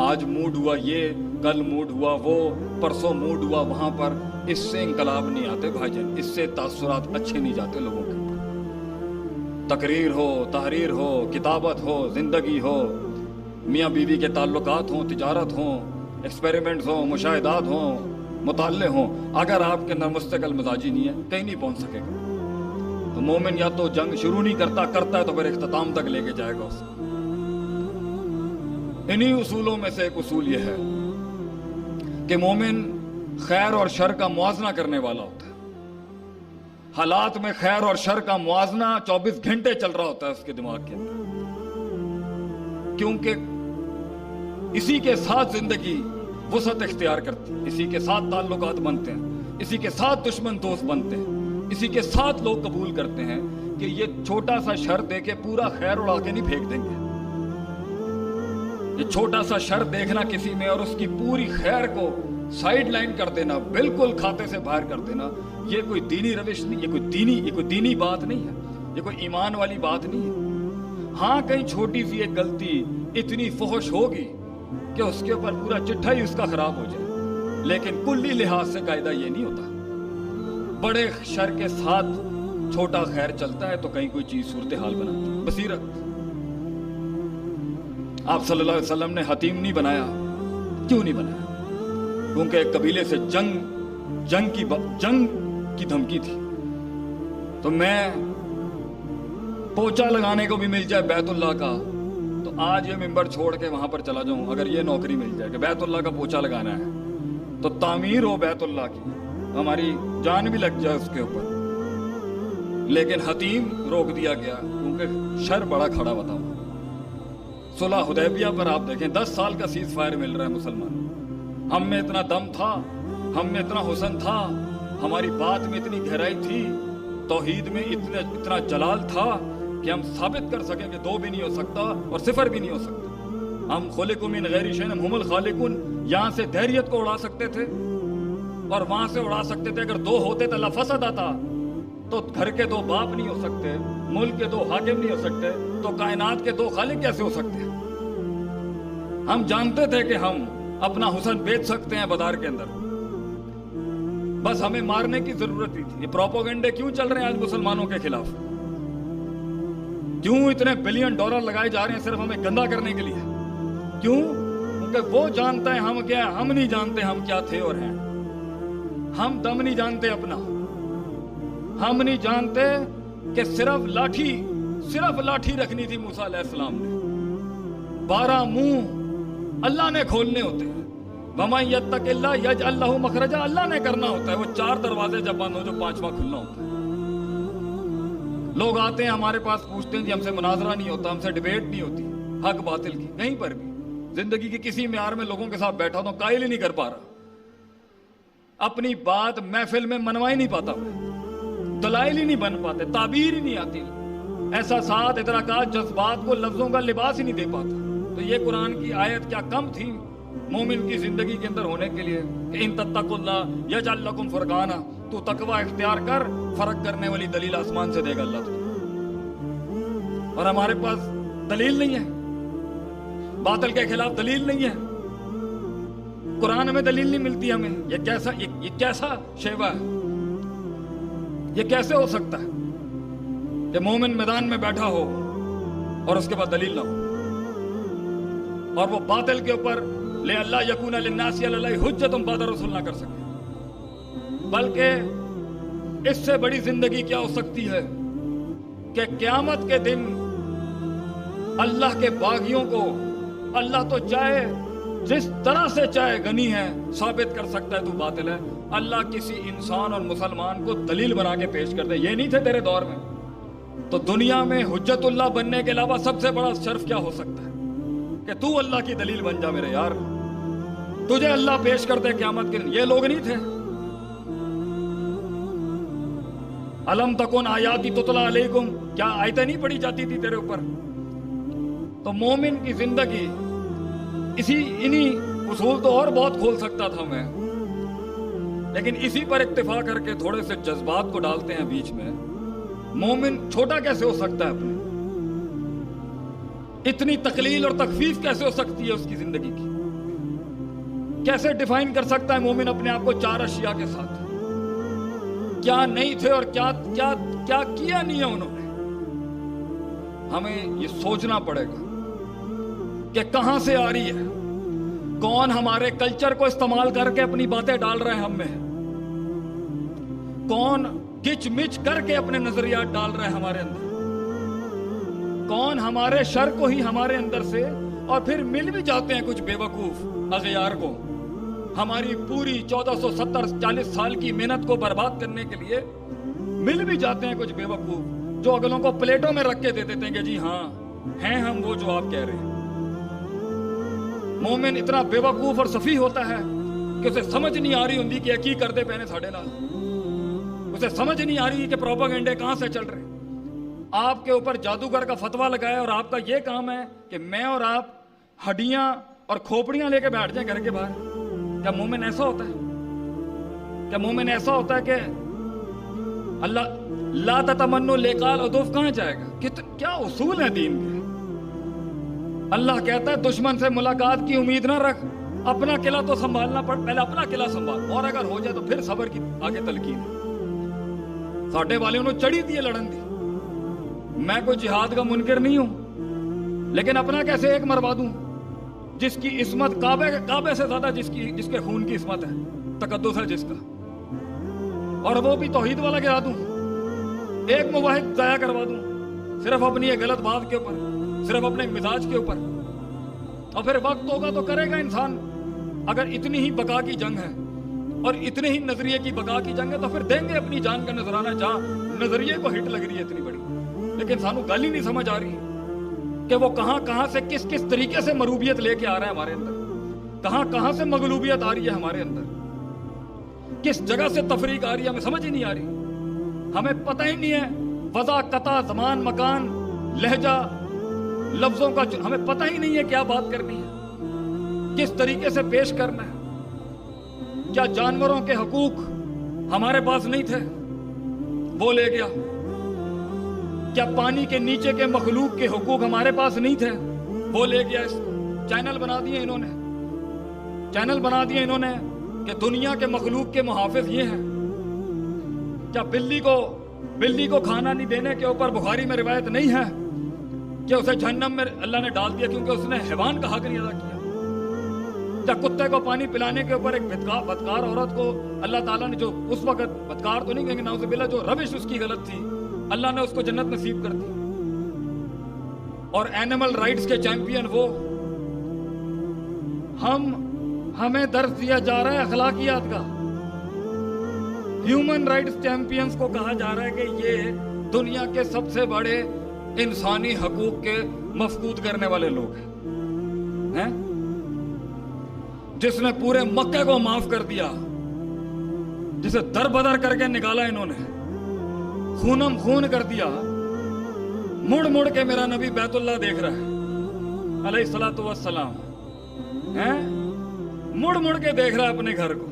آج موڈ ہوا یہ، کل موڈ ہوا وہ، پرسوں موڈ ہوا وہاں پر، اس سے انقلاب نہیں آتے بھائی جان، اس سے تاثرات اچھے نہیں جاتے لوگوں کے اوپر. تقریر ہو، تحریر ہو، کتابت ہو، زندگی ہو، میاں بیوی کے تعلقات ہوں، تجارت ہوں، ایکسپیریمنٹس ہوں، مشاہدات ہوں، مطالعے ہوں، اگر آپ کے اندر مستقل مزاجی نہیں ہے کہیں نہیں پہنچ سکے گا. تو مومن یا تو جنگ شروع نہیں کرتا ہے تو پھر اختتام تک لے کے جائے گا اسے. انہی اصولوں میں سے ایک اصول یہ ہے کہ مومن خیر اور شر کا موازنہ کرنے والا ہوتا ہے. حالات میں خیر اور شر کا موازنہ 24 گھنٹے چل رہا ہوتا ہے اس کے دماغ کے اندر، کیونکہ اسی کے ساتھ زندگی وسعت اختیار کرتی ہے، اسی کے ساتھ تعلقات بنتے ہیں، اسی کے ساتھ دشمن دوست بنتے ہیں، اسی کے ساتھ لوگ قبول کرتے ہیں، کہ یہ چھوٹا سا شر دے کے پورا خیر اڑا کے نہیں پھینک دیں گے. یہ چھوٹا سا شر دیکھنا کسی میں اور اس کی پوری خیر کو سائیڈ لائن کر دینا، بالکل کھاتے سے باہر کر دینا، یہ کوئی دینی روش نہیں، یہ کوئی دینی بات نہیں ہے، یہ کوئی ایمان والی بات نہیں ہے. ہاں کہیں چھوٹی سی ایک غلطی اتنی فحش ہوگی کہ اس کے اوپر پورا چٹھا ہی اس کا خراب ہو جائے، لیکن کلی لحاظ سے قاعدہ یہ نہیں ہوتا. بڑے شر کے ساتھ چھوٹا خیر چلتا ہے تو کہیں کوئی چیز صورتحال بناتی ہے. بصیرت. آپ صلی اللہ علیہ وسلم نے حتیم نہیں بنایا. کیوں نہیں بنایا؟ کیونکہ ایک قبیلے سے جنگ کی دھمکی تھی. تو میں پوچھا لگانے کو بھی مل جائے بیت اللہ کا تو آج یہ ممبر چھوڑ کے وہاں پر چلا جاؤں. اگر یہ نوکری مل جائے کہ بیت اللہ کا پوچھا لگانا ہے تو تعمیر ہو بیت اللہ کی، ہماری جان بھی لگ جائے اس کے اوپر. لیکن حتیم روک دیا گیا کیونکہ شر بڑا کھڑا ہوا تھا. صلح حدیبیہ پر آپ دیکھیں 10 سال کا سیز فائر مل رہا ہے مسلمانوں. ہم میں اتنا دم تھا، ہم میں اتنا حسن تھا، ہماری بات میں اتنی گہرائی تھی، توحید میں اتنا جلال تھا کہ ہم ثابت کر سکیں کہ 2 بھی نہیں ہو سکتا اور 0 بھی نہیں ہو سکتا. ہم خلقوا من غیر شیء ہم الخالقون، یہاں سے دہریت کو اڑا سکتے تھے اور وہاں سے اڑا سکتے تھے. اگر 2 ہوتے تو لفسد آتا، تو گھر کے 2 باپ نہیں ہو سکتے، ملک کے 2 حاکم نہیں ہو سکتے، تو کائنات کے 2 خالق کیسے ہو سکتے ہیں؟ ہم جانتے تھے کہ ہم اپنا حسن بیچ سکتے ہیں بازار کے اندر، بس ہمیں مارنے کی ضرورت ہی تھی. یہ پروپیگنڈے کیوں چل رہے ہیں آج مسلمانوں کے خلاف؟ کیوں اتنے بلین ڈالر لگائے جا رہے ہیں صرف ہمیں گندا کرنے کے لیے؟ کیوں؟ کیونکہ وہ جانتا ہے ہم کیا ہے، ہم نہیں جانتے ہم کیا تھے اور ہیں. ہم دم نہیں جانتے اپنا، ہم نہیں جانتے کہ صرف لاٹھی رکھنی تھی موسیٰ علیہ السلام نے. 12 منہ اللہ نے کھولنے ہوتے ہیں. وَمَن يَتَّقِ اللَّهَ يَجْعَل لَّهُ مَخْرَجًا، اللہ نے کرنا ہوتا ہے. وہ 4 دروازے جب بند ہو جو 5واں کھلنا ہوتا ہے. لوگ آتے ہیں ہمارے پاس پوچھتے ہیں جی ہم سے مناظرہ نہیں ہوتا، ہم سے ڈیبیٹ نہیں ہوتی حق باطل کی. کہیں پر بھی زندگی کے کسی معیار میں لوگوں کے ساتھ بیٹھا تو قائل ہی نہیں کر پا رہا، اپنی بات محفل میں منوا ہی نہیں پاتا، دلائل ہی نہیں بن پاتے، تعبیر ہی نہیں آتی، احساسات، ادراکات، جذبات کو لفظوں کا لباس ہی نہیں دے پاتا. تو یہ قرآن کی آیت کیا کم تھی مومن کی زندگی کے اندر ہونے کے لیے کہ ان تتقوا اللہ یجعل لکم فرقانا، تو تقوی اختیار کر، فرق کرنے والی دلیل آسمان سے دے گا اللہ تجھے. اور ہمارے پاس دلیل نہیں ہے، باطل کے خلاف دلیل نہیں ہے. قرآن میں دلیل نہیں ملتی ہمیں. یہ کیسا شیوا ہے؟ یہ کیسے ہو سکتا ہے کہ مومن میدان میں بیٹھا ہو اور اس کے بعد دلیل نہ ہو، اور وہ باطل کے اوپر لے اللہ یکون للناس علی اللہ حجۃ بعد الرسول نہ کر سکے؟ بلکہ اس سے بڑی زندگی کیا ہو سکتی ہے کہ قیامت کے دن اللہ کے باغیوں کو اللہ تو چاہے جس طرح سے چاہے غنی ہے ثابت کر سکتا ہے تو باطل ہے. اللہ کسی انسان اور مسلمان کو دلیل بنا کے پیش کر دے. یہ نہیں تھے تیرے دور میں، تو دنیا میں حجت اللہ بننے کے علاوہ سب سے بڑا شرف کیا ہو سکتا ہے کہ تو اللہ کی دلیل بن جا میرے یار، تجھے اللہ پیش کر دے قیامت کے دن. یہ لوگ نہیں تھے. الم تکن آیاتی تتلی علیکم، کیا آیتیں نہیں پڑھی جاتی تھی تیرے اوپر؟ تو مومن کی زندگی انہی اصول تو اور بہت کھول سکتا تھا میں، لیکن اسی پر اکتفا کر کے تھوڑے سے جذبات کو ڈالتے ہیں بیچ میں. مومن چھوٹا کیسے ہو سکتا ہے اپنے؟ اتنی تقلیل اور تخفیف کیسے ہو سکتی ہے اس کی زندگی کی؟ کیسے ڈیفائن کر سکتا ہے مومن اپنے آپ کو 4 اشیاء کے ساتھ؟ کیا نہیں تھے اور کیا کیا نہیں ہے انہوں نے؟ ہمیں یہ سوچنا پڑے گا کہ کہاں سے آ رہی ہے، کون ہمارے کلچر کو استعمال کر کے اپنی باتیں ڈال رہے ہیں ہم میں، کون کچ مچ کر کے اپنے نظریات ڈال رہے ہیں ہمارے اندر، کون ہمارے شر کو ہی ہمارے اندر سے، اور پھر مل بھی جاتے ہیں کچھ بے وقوف اغیار کو ہماری پوری 1470-40 سال کی محنت کو برباد کرنے کے لیے. مل بھی جاتے ہیں کچھ بے وقوف جو اگلوں کو پلیٹوں میں رکھ کے دے دیتے ہیں کہ جی ہاں ہیں ہم وہ جو آپ کہہ رہے ہیں. مومن اتنا بے وقوف اور سفیہ ہوتا ہے کہ اسے سمجھ نہیں آ رہی ہوتی کہ کی کردے پہنے ساڑھے نال، اسے سمجھ نہیں آ رہی کہ پروپیگنڈے کہاں سے چل رہے. آپ کے اوپر جادوگر کا فتویٰ لگائے اور آپ کا یہ کام ہے کہ میں اور آپ ہڈیاں اور کھوپڑیاں لے کے بیٹھ جائیں گھر کے باہر؟ کیا مومن ایسا ہوتا ہے؟ کیا مومن ایسا ہوتا ہے کہ اللہ لا تتمنوا لقاء العدو کہاں جائے گا؟ کیا اصول ہے دین کے؟ اللہ کہتا ہے دشمن سے ملاقات کی امید نہ رکھ، اپنا قلعہ تو سنبھالنا پڑ، پہلے اپنا قلعہ سنبھال، اور اگر ہو جائے تو پھر صبر کی آگے تلقین ہے۔ ساڈے والے انہوں چڑھی دی لڑن دی۔ میں کوئی جہاد کا منکر نہیں ہوں، لیکن اپنا کیسے ایک مروا دوں جس کی عصمت کعبے سے زیادہ جس کے خون کی عصمت ہے، تقدس ہے جس کا، اور وہ بھی توحید والا گرا دوں، ایک مواحد ضائع کروا دوں صرف اپنی ایک غلط بات کے اوپر، صرف اپنے مزاج کے اوپر۔ اور پھر وقت ہوگا تو کرے گا انسان۔ اگر اتنی ہی بقا کی جنگ ہے اور اتنے ہی نظریے کی بقا کی جنگ ہے تو پھر دیں گے اپنی جان کا نذرانہ، جہاں نظریے کو ہٹ لگ رہی ہے اتنی بڑی۔ لیکن سانو گل ہی نہیں سمجھ آ رہی کہ وہ کہاں سے کس طریقے سے مروبیت لے کے آ رہا ہے ہمارے اندر، کہاں سے مغلوبیت آ رہی ہے ہمارے اندر، کس جگہ سے تفریق آ رہی ہے، ہمیں سمجھ ہی نہیں آ رہی۔ ہمیں پتہ ہی نہیں ہے وضع، قطع، زمان، مکان، لہجہ، لفظوں کا ہمیں پتہ ہی نہیں ہے کیا بات کرنی ہے، کس طریقے سے پیش کرنا ہے۔ کیا جانوروں کے حقوق ہمارے پاس نہیں تھے؟ وہ لے گیا۔ کیا پانی کے نیچے کے مخلوق کے حقوق ہمارے پاس نہیں تھے؟ وہ لے گیا۔ اس کو چینل بنا دیے انہوں نے، چینل بنا دیے انہوں نے کہ دنیا کے مخلوق کے محافظ یہ ہیں۔ کیا بلی کو کھانا نہیں دینے کے اوپر بخاری میں روایت نہیں ہے کہ اسے جہنم میں اللہ نے ڈال دیا کیونکہ اس نے حیوان کا حق نہیں ادا کیا؟ کیا کتے کو پانی پلانے کے اوپر ایک بدکار عورت کو اللہ تعالیٰ نے، جو اس وقت بدکار تو نہیں کہیں گے نعوذ باللہ، جو روش اس کی غلط تھی، اللہ نے اس کو جنت نصیب کر دی؟ اور اینیمل رائٹس کے چیمپئن وہ، ہمیں درس دیا جا رہا ہے اخلاقیات کا۔ ہیومن رائٹس چیمپئنز کو کہا جا رہا ہے کہ یہ دنیا کے سب سے بڑے انسانی حقوق کے مفقود کرنے والے لوگ ہیں۔ جس نے پورے مکے کو معاف کر دیا، جسے در بدر کر کے نکالا انہوں نے، خونم خون کر دیا، مڑ مڑ کے میرا نبی بیت اللہ دیکھ رہا ہے علیہ الصلوۃ والسلام، مڑ مڑ کے دیکھ رہا ہے اپنے گھر کو۔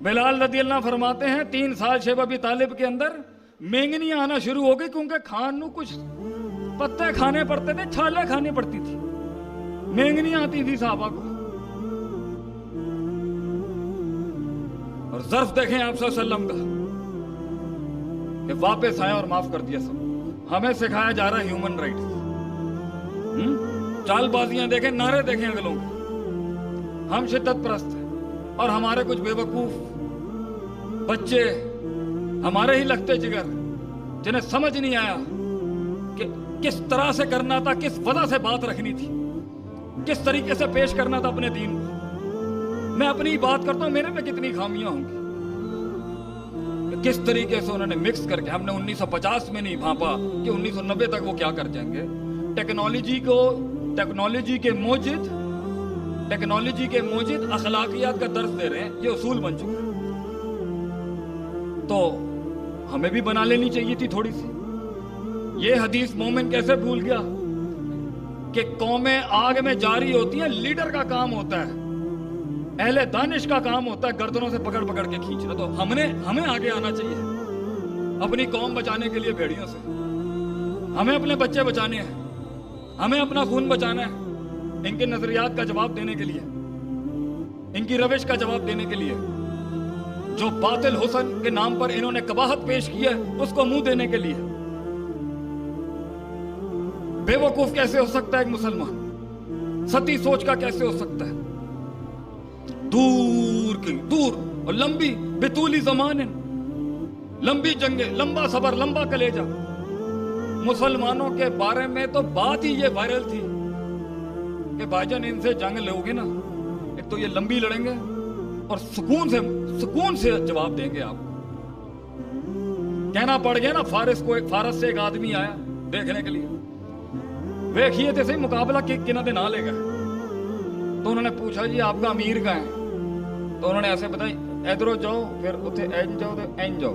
بلال رضی اللہ فرماتے ہیں 3 سال شیب ابی طالب کے اندر مینگنیاں آنا شروع ہو گئی، کیونکہ کھان نو کچھ پتے کھانے پڑتے تھے، چھالیں کھانی پڑتی تھی، مینگنیاں آتی تھی صحابہ کو۔ اور ظرف دیکھیں آپ صلی اللہ علیہ وسلم کا کہ واپس آیا اور معاف کر دیا سب۔ ہمیں سکھایا جا رہا ہے ہیومن رائٹس۔ چال بازیاں دیکھیں، نعرے دیکھیں اگلوں کو، ہم شدت پرست ہیں، اور ہمارے کچھ بے وقوف بچے ہمارے ہی لگتے جگر جنہیں سمجھ نہیں آیا کہ کس طرح سے کرنا تھا، کس وجہ سے بات رکھنی تھی، کس طریقے سے پیش کرنا تھا اپنے دین کو۔ میں اپنی بات کرتا ہوں، میرے میں کتنی خامیاں ہوں گی، کس طریقے سے انہوں نے مکس کر کے، ہم نے 1950 میں نہیں بھانپا کہ 1990 تک وہ کیا کر جائیں گے۔ ٹیکنالوجی کے موجد اخلاقیات کا درس دے رہے ہیں، یہ اصول بن چکا ہے۔ تو ہمیں بھی بنا لینی چاہیے تھی تھوڑی سی۔ یہ حدیث مومن کیسے بھول گیا کہ قومیں آگ میں جاری ہوتی ہیں، لیڈر کا کام ہوتا ہے، اہل دانش کا کام ہوتا ہے گردنوں سے پکڑ پکڑ کے کھینچنا۔ تو ہمیں آگے آنا چاہیے اپنی قوم بچانے کے لیے بھیڑیوں سے۔ ہمیں اپنے بچے بچانے ہیں، ہمیں اپنا خون بچانا ہے، ان کے نظریات کا جواب دینے کے لیے، ان کی روش کا جواب دینے کے لیے، جو باطل حسن کے نام پر انہوں نے قباحت پیش کی ہے اس کو منہ دینے کے لیے۔ بے وقوف کیسے ہو سکتا ہے ایک مسلمان؟ ستی سوچ کا کیسے ہو سکتا ہے؟ دور اور لمبی بطولی زمان، لمبی جنگیں، لمبا صبر، لمبا کلیجہ۔ مسلمانوں کے بارے میں تو بات ہی یہ وائرل تھی کہ بھائی جان ان سے جنگ لوگے نا، ایک تو یہ لمبی لڑیں گے اور سکون سے جواب دیں گے آپ کو۔ کہنا پڑ گیا نا فارس سے ایک آدمی آیا دیکھنے کے لیے، ویکھیے تھے صحیح مقابلہ کنہ دے نہ لے گا۔ تو انہوں نے پوچھا جی آپ کا امیر کا ہے؟ تو انہوں نے ایسے بتائی ادھروں جاؤ، پھر اتنے این جاؤ تو این جاؤ۔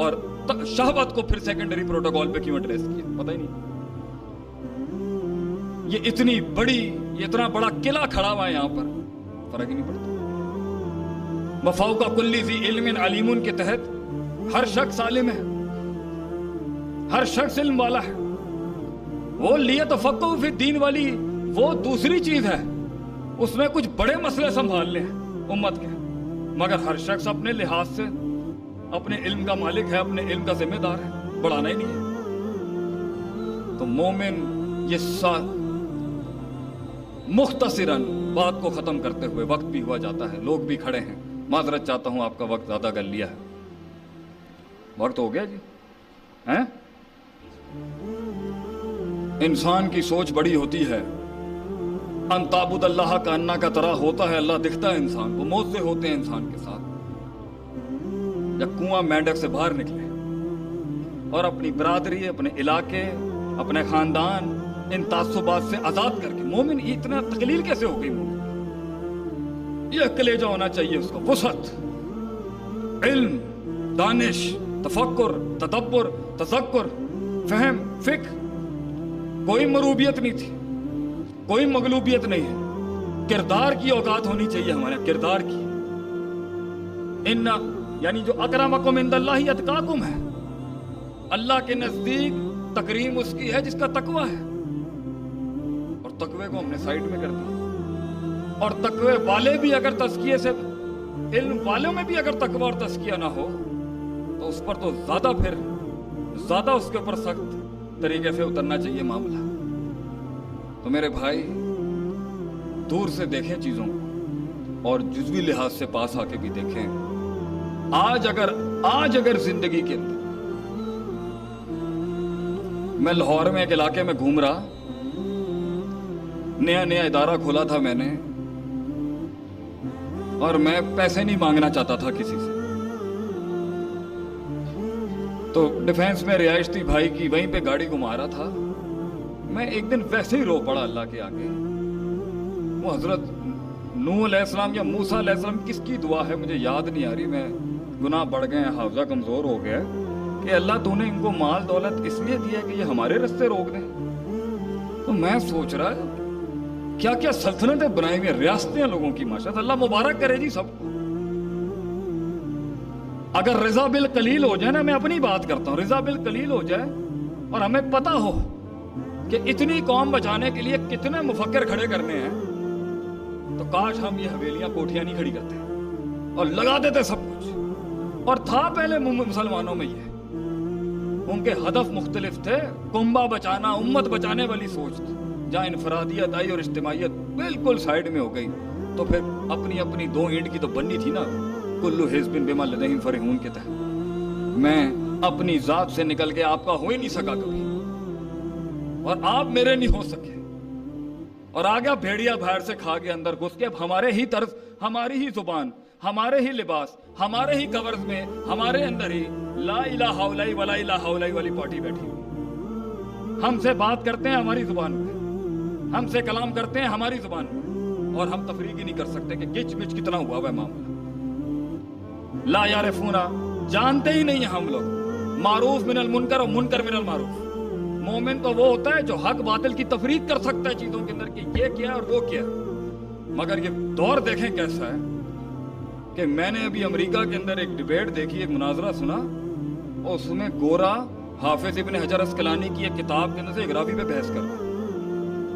اور شہوت کو پھر سیکنڈری پروٹوکول پہ کیوں ایڈریس کیا، پتہ ہی نہیں۔ یہ اتنا بڑا قلعہ کھڑا ہوا ہے یہاں پر، فرق ہی نہیں پڑتا۔ وفوق کل ذی علم علیم کے تحت ہر شخص عالم ہے، ہر شخص علم والا ہے۔ وہ لیتفقہوا فی الدین والی وہ دوسری چیز ہے، اس میں کچھ بڑے مسئلے سنبھالنے ہیں امت کے، مگر ہر شخص اپنے لحاظ سے اپنے علم کا مالک ہے، اپنے علم کا ذمہ دار ہے، بڑھانا ہی نہیں ہے۔ تو مومن یہ مختصراً بات کو ختم کرتے ہوئے، وقت بھی ہوا جاتا ہے، لوگ بھی کھڑے ہیں، معذرت چاہتا ہوں آپ کا وقت زیادہ کر لیا ہے۔ وقت ہو گیا جی ہیں؟ انسان کی سوچ بڑی ہوتی ہے، ان تعبد اللہ کا انا کا طرح ہوتا ہے، اللہ دکھتا ہے انسان کو، موزے ہوتے ہیں انسان کے ساتھ۔ جب کنواں مینڈک سے باہر نکلے اور اپنی برادری، اپنے علاقے، اپنے خاندان ان تعصبات سے آزاد کر کے، مومن اتنا تقلیل کیسے ہو گئی؟ مومن یہ کلیجہ ہونا چاہیے اس کو، وسعت، علم، دانش، تفکر، تدبر، تذکر، فہم، فکر، کوئی مروبیت نہیں تھی، کوئی مغلوبیت نہیں ہے۔ کردار کی اوقات ہونی چاہیے ہمارے، کردار کی۔ یعنی جو اکرمکم عند اللہ اتقاکم ہے، اللہ کے نزدیک تکریم اس کی ہے جس کا تقوی ہے، اور تقوی کو ہم نے سائڈ میں کر دیا۔ اور تقوی والے بھی اگر تزکیے سے، علم والوں میں بھی اگر تقوی اور تزکیہ نہ ہو تو اس پر تو زیادہ اس کے اوپر سخت طریقے سے اترنا چاہیے معاملہ۔ تو میرے بھائی دور سے دیکھیں چیزوں کو اور جزوی لحاظ سے پاس آ کے بھی دیکھیں۔ آج اگر زندگی کے اندر میں لاہور میں ایک علاقے میں گھوم رہا، نیا ادارہ کھولا تھا میں نے، اور میں پیسے نہیں مانگنا چاہتا تھا کسی سے، تو ڈیفینس میں رہائش تھی بھائی کی، وہیں پہ گاڑی گھما رہا تھا۔ میں ایک دن ویسے ہی رو پڑا اللہ کے آگے۔ وہ حضرت نوح علیہ السلام یا موسیٰ علیہ السلام کس کی دعا ہے مجھے یاد نہیں آ رہی، میں گناہ بڑھ گئے ہیں، حافظہ کمزور ہو گیا کہ اللہ تو نے ان کو مال دولت اس لیے دیا کہ یہ ہمارے رستے روک دیں۔ تو میں سوچ رہا کیا کیا سلطنتیں بنائی ہوئی ہیں، ریاستیں لوگوں کی، ماشاء اللہ مبارک کرے جی سب کو۔ اگر رضا بالقلیل ہو جائے نا، میں اپنی بات کرتا ہوں، رضا بالقلیل ہو جائے اور ہمیں پتہ ہو کہ اتنی قوم بچانے کے لیے کتنے مفکر کھڑے کرنے ہیں، تو کاش ہم یہ حویلیاں کوٹھیاں نہیں کھڑی کرتے اور لگا دیتے سب کچھ۔ اور تھا پہلے مسلمانوں میں یہ، ان کے ہدف مختلف تھے، کنبہ بچانا، امت بچانے والی سوچ تھی۔ جہاں انفرادیت آئی اور اجتماعیت بالکل سائیڈ میں ہو گئی، تو پھر اپنی دو اینٹ کی تو بننی تھی نا، کلو حزب بما لدیہم فرحون کے تحت۔ میں اپنی ذات سے نکل کے آپ کا ہو ہی نہیں سکا کبھی، اور آپ میرے نہیں ہو سکے، اور آگیا بھیڑیا باہر سے کھا کے اندر گھس کے، اب ہمارے ہی طرز، ہماری ہی زبان، ہمارے ہی لباس، ہمارے ہی کورز میں، ہمارے اندر ہی لا الہ الا اللہ ولا الہ الا اللہ والی پارٹی بیٹھی ہوئی۔ ہم سے بات کرتے ہیں ہماری زبان میں، ہم سے کلام کرتے ہیں ہماری زبان میں، اور ہم تفریق ہی نہیں کر سکتے کہ گچ مچ کتنا ہوا ہے معاملہ۔ لا یعرفون، جانتے ہی نہیں ہیں ہم لوگ، معروف من المنکر اور منکر من المعروف۔ مومن تو وہ ہوتا ہے جو حق باطل کی تفریق کر سکتا ہے چیزوں کے اندر کہ یہ کیا اور وہ کیا۔ مگر یہ دور دیکھیں کیسا ہے کہ میں نے ابھی امریکہ کے اندر ایک ڈیبیٹ دیکھی، ایک مناظرہ سنا، اور اس میں گورا حافظ ابن حجر اسقلانی کی ایک کتاب کے اندر سے ایک راوی پہ بحث کر رہا ہے۔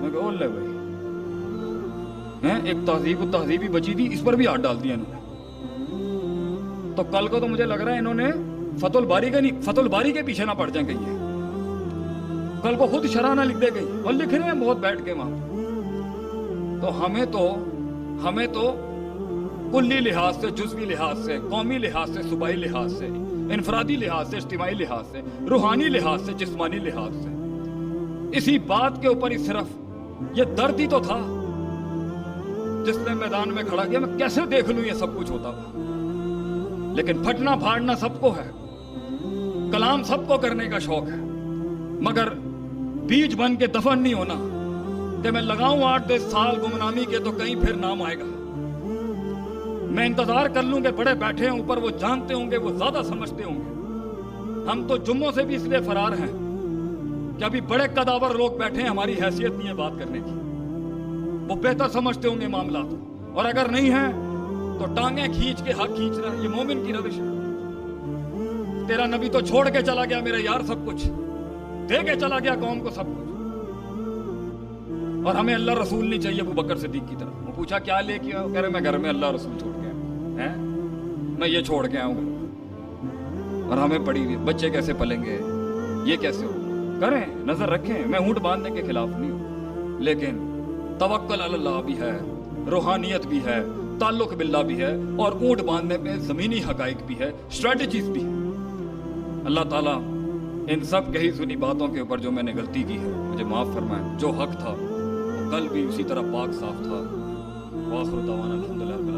میں کہا اوہ بھائی، ایک تہذیب و تہذیبی بچی تھی، اس پر بھی ہاتھ ڈال دیا انہوں نے۔ تو کل کو تو مجھے لگ رہا ہے انہوں نے فتح الباری کے پیچھے نہ پڑ جائیں کہیں، کل کو خود شرح نہ لکھ دے گئی، اور لکھ رہے ہیں بہت بیٹھ کے وہاں۔ تو ہمیں تو کلی لحاظ سے، جزوی لحاظ سے، قومی لحاظ سے، صوبائی لحاظ سے، انفرادی لحاظ سے، اجتماعی لحاظ سے، روحانی لحاظ سے، جسمانی لحاظ سے، اسی بات کے اوپر ہی صرف یہ درد ہی تو تھا جس نے میدان میں کھڑا کیا، میں کیسے دیکھ لوں یہ سب کچھ ہوتا ہوا۔ لیکن پھٹنا پھاڑنا سب کو ہے، کلام سب کو کرنے کا شوق ہے، مگر بیج بن کے دفن نہیں ہونا کہ میں لگاؤں 8-10 سال گمنامی کے تو کہیں پھر نام آئے گا۔ میں انتظار کر لوں کہ بڑے بیٹھے ہیں اوپر، وہ جانتے ہوں گے، وہ زیادہ سمجھتے ہوں گے، ہم تو جمعوں سے بھی اس لیے فرار ہیں کہ ابھی بڑے قداور لوگ بیٹھے ہیں، ہماری حیثیت نہیں ہے بات کرنے کی، وہ بہتر سمجھتے ہوں گے معاملات کو، اور اگر نہیں ہیں تو ٹانگیں کھینچ کے حق کھینچنا، یہ مومن کی روش ہے۔ تیرا نبی تو چھوڑ کے چلا گیا میرے یار سب کچھ، دے کے چلا گیا قوم کو سب کچھ، اور ہمیں اللہ رسول نہیں چاہیے ابو بکر صدیق کی طرح۔ وہ پوچھا کیا لے کے آؤ؟ کہہ رہے میں گھر میں اللہ رسول چھوڑ کے آؤں ہیں، میں یہ چھوڑ کے آؤں گا، اور ہمیں پڑی ہوئی بچے کیسے پلیں گے، یہ کیسے ہو؟ کریں، نظر رکھیں، میں اونٹ باندھنے کے خلاف نہیں ہوں، لیکن توکل علی اللہ بھی ہے، روحانیت بھی ہے، تعلق باللہ بھی ہے، اور اونٹ باندھنے میں زمینی حقائق بھی ہے، اسٹریٹجیز بھی ہے۔ اللہ تعالیٰ ان سب کہی سنی باتوں کے اوپر جو میں نے غلطی کی ہے مجھے معاف فرمائیں، جو حق تھا وہ کل بھی اسی طرح پاک صاف تھا۔ وآخر دعوانا الحمدللہ۔